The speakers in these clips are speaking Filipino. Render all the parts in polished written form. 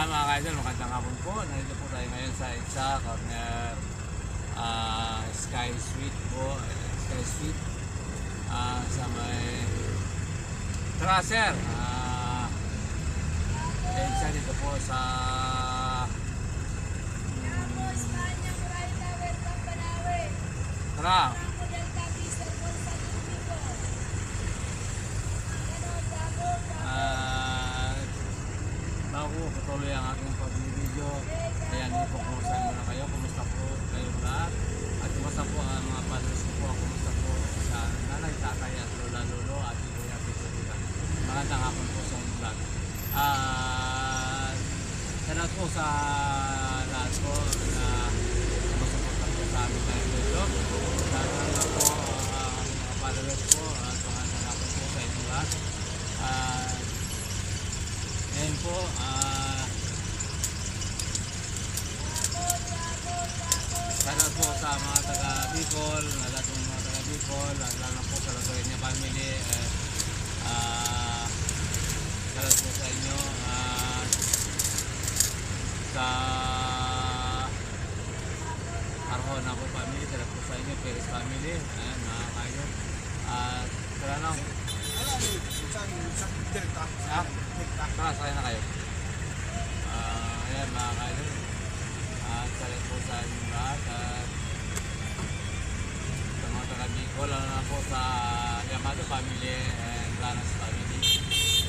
Mga ka-idol, magandang hapon po. Nandito po tayo ngayon sa EDSA corner Sky Suite po. Sky Suite sa may Tracer. EDSA dito po sa Tara. Bago patuloy ang aking pag-video, ayan, ipukumustahin muna kayo. Kumusta po kayong lahat? At kumusta po ang mga followers ko po? Kumusta po sa nanay, tatay at lola, lolo at kuya, tito, tita? Magandang hapon po sa inyong lahat. Salamat po sa lahat po na sumusuporta po sa amin tayo dito. Salamat po ang mga followers po at magandang hapon po sa inyong lahat. Ayan po, salamat po sa mga taga-Bicol, lahat ng mga taga-Bicol, lalo po sa Latoyenia family. Salamat po sa inyo. Sa Arjona po family, salamat po sa inyo, Perez family. Ayan, mga kayo. Tara na. Tara, sakay na kayo. Ayan, mga kayo. Salamat po sa inyong lahat. Sa mga taga-Bicol, lalo na po sa Yamato family and Lanas family.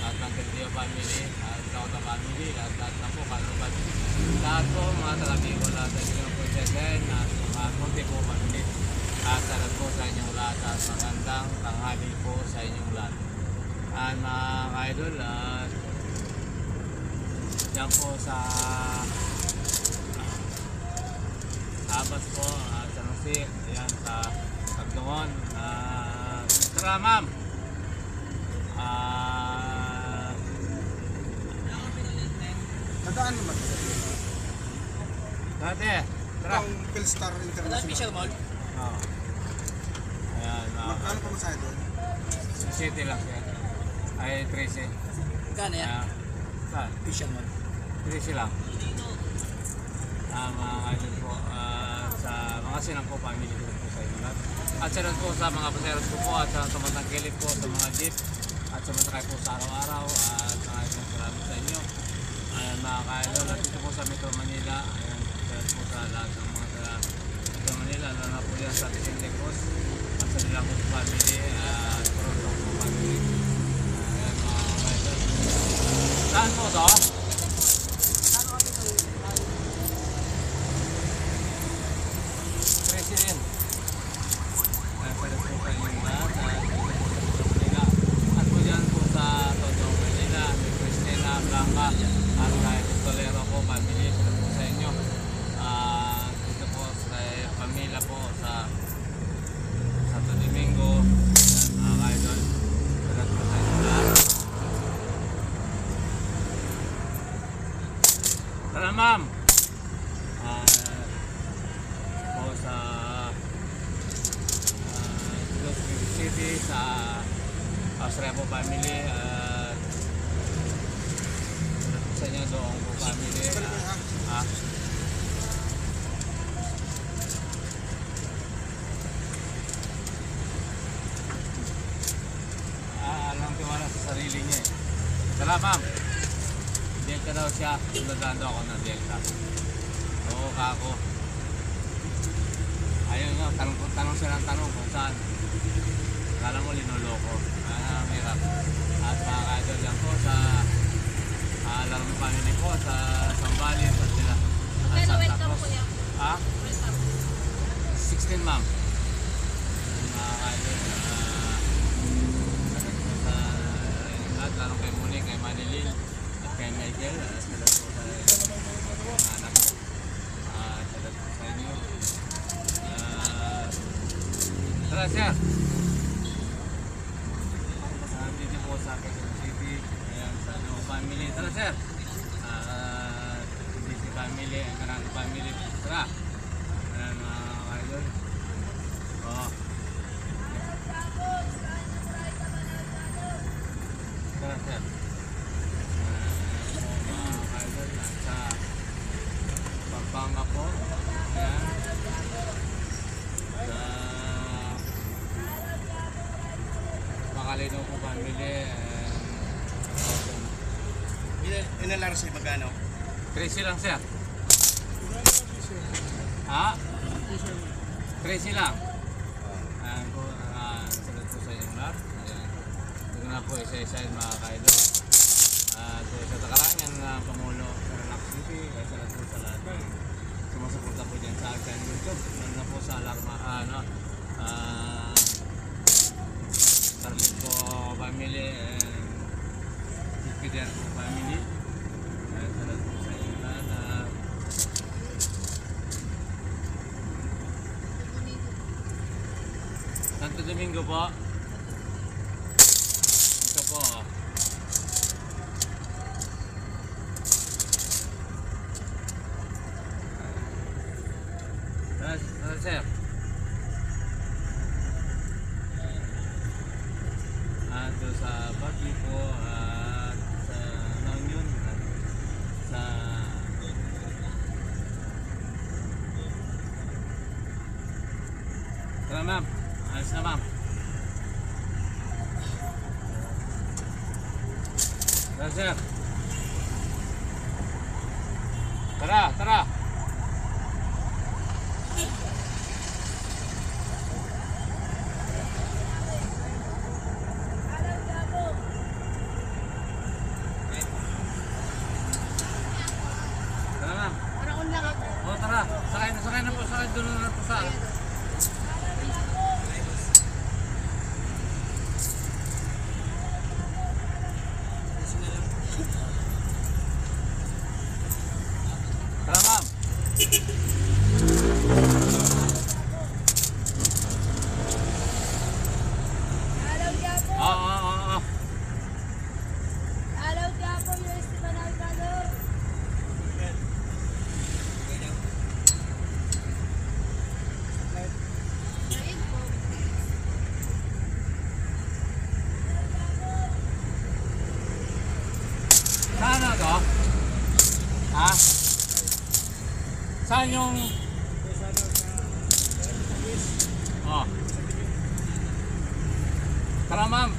At ng Caldeo family, at Kauta family, at lahat na po, Kalo family. Lahat po, mga taga-Bicol, at sa inyong po Sesen, at mga Monte po family. At salamat po sa inyong lahat, at magandang tanghali po sa inyong lahat. At mga ka-idol, dyan po sa Abas po, sa Nusik, ayan, sa Pagdungon. Tara, ma'am! Nadaan naman. Dati, tara! Itong Philstar International. Official mall? Oo. Ayan, Magkano pa masaya doon? City lang siya. Ay, 13. Magkano yan? Saan? Official mall. 13 lang. Mga kaidol po, sa mga sinang po, family ko po sa inyo lahat. At sa po sa mga paseros ko po, at sa mga tangkilik po, sa mga jeep, at sa mga po sa araw-araw, at mga salamat sa inyo. Mga kaidol, at dito po sa Metro Manila, ayan, salamat po sa lahat ng mga sa Metro Manila, lalo na po yan sa Vicente Cruz, at sa nila po family, at Toronto po family. Ayan, mga kaidol. Saan po to? President. Pwede po kayo yung lahat. At po dyan po sa Tondo, Manila, Cristina, Blanca, at kahit Tolero po, family, pwede po sa inyo. Dito po sa pamilya po sa Santo Domingo, mga kaidol. Pwede po sa inyo lahat. Tara, ma'am! Sa City, sa Australia family, sa inyo doong po family. Alang tiwala sa sarili niya eh. Tara, ma'am! Delta daw siya, sunodaan daw ako ng Delta. Oo, kako. Ayun nga, tanong siya ng tanong kung saan. Kala mo linuloko. Hirap. At mga ka-idol lang po sa Alarm family po sa Sambales at sila. Pero wait ka po kuya. 16, ma'am. Mga ka-idol. Sagat po sa lahat, lalo kay Muni, kay Manilin at kay Michael. Sagat po sa mga anak ko. Sagat po sa inyo. Tara, sir. Dito po sa Quezon City. Ayan, sa family. Tara, sir. DC family, Canano family. Tara. Ayan, mga kaidol. Tara, sir. Mga kaidol. Sa NLRC, magkano? 13 lang sir. Ha? 13 lang. Ayan po, salat po sa inyong lahat. Ayan. Ito na po isa-isa yung mga kaidol. So sa takarangan na Pangulo sa Relax TV, kaya salat po sa lahat. Sumasuporta po dyan sa akin YouTube. Lalo na po sa Alarma, Starlit po family and Fidel po family. Kaya salat po sa inyong lahat. Santo Domingo po. Ito po. Sir. Ito sa Baguio po at sa Naunyon at sa tara ma'am. Ayos na ma'am. Tara sir. Tara, tara. Tara ma'am. Paraon lang ako. O tara. Sakay na po. Sakay doon na po sa tara ma'am. Alaw Gapo. Oo. Alaw Gapo, UST Banalcado. Ayun po. Saan na to? Ha? Saan yung... Oh. Tara ma'am.